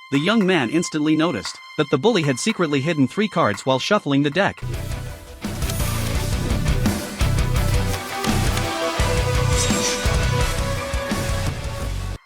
the young man instantly noticed that the bully had secretly hidden 3 cards while shuffling the deck.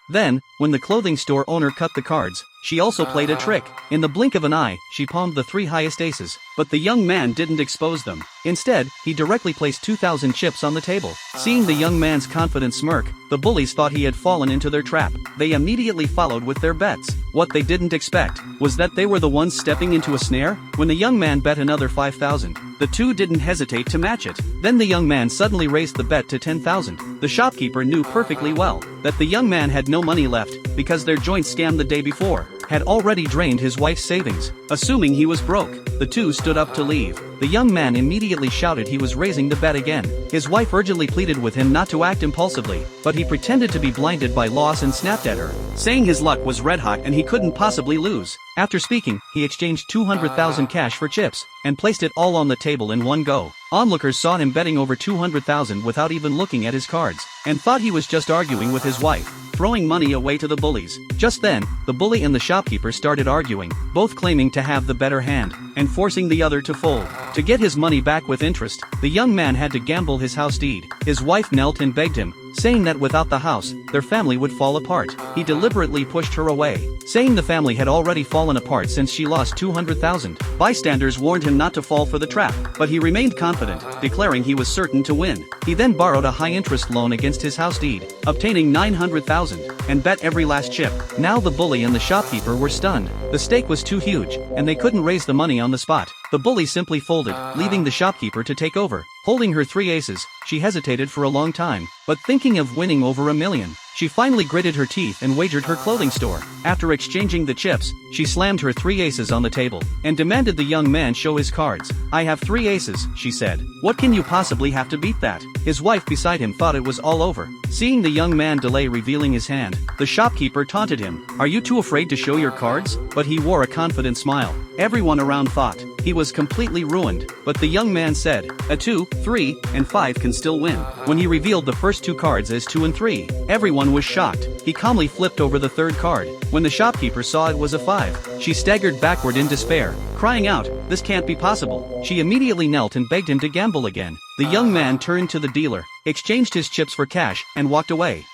Then, when the clothing store owner cut the cards, she also played a trick. In the blink of an eye, she palmed the 3 highest aces, but the young man didn't expose them. Instead, he directly placed 2,000 chips on the table. Seeing the young man's confident smirk, the bullies thought he had fallen into their trap. They immediately followed with their bets. What they didn't expect was that they were the ones stepping into a snare. When the young man bet another 5,000, the 2 didn't hesitate to match it. Then the young man suddenly raised the bet to 10,000. The shopkeeper knew perfectly well that the young man had no money left because their joint scam the day before had already drained his wife's savings. Assuming he was broke, the 2 stood up to leave. The young man immediately shouted he was raising the bet again. His wife urgently pleaded with him not to act impulsively, but he pretended to be blinded by loss and snapped at her, saying his luck was red hot and he couldn't possibly lose. After speaking, he exchanged 200,000 cash for chips and placed it all on the table in one go. Onlookers saw him betting over 200,000 without even looking at his cards, and thought he was just arguing with his wife, throwing money away to the bullies. Just then, the bully and the shopkeeper started arguing, both claiming to have the better hand, and forcing the other to fold. To get his money back with interest, the young man had to gamble his house deed. His wife knelt and begged him, saying that without the house, their family would fall apart. He deliberately pushed her away, saying the family had already fallen apart since she lost 200,000. Bystanders warned him not to fall for the trap, but he remained confident, declaring he was certain to win. He then borrowed a high-interest loan against his house deed, obtaining 900,000, and bet every last chip. Now the bully and the shopkeeper were stunned. The stake was too huge, and they couldn't raise the money on the spot. The bully simply folded, leaving the shopkeeper to take over. Holding her 3 aces, she hesitated for a long time, but thinking of winning over $1 million, she finally gritted her teeth and wagered her clothing store. After exchanging the chips, she slammed her 3 aces on the table and demanded the young man show his cards. "I have 3 aces," she said. "What can you possibly have to beat that?" His wife beside him thought it was all over. Seeing the young man delay revealing his hand, the shopkeeper taunted him. "Are you too afraid to show your cards?" But he wore a confident smile. Everyone around thought he was completely ruined, but the young man said, "A 2, 3, and 5 can still win." When he revealed the first 2 cards as 2 and 3, everyone was shocked. He calmly flipped over the 3rd card. When the shopkeeper saw it was a 5, she staggered backward in despair, crying out, "This can't be possible." She immediately knelt and begged him to gamble again. The young man turned to the dealer, exchanged his chips for cash, and walked away.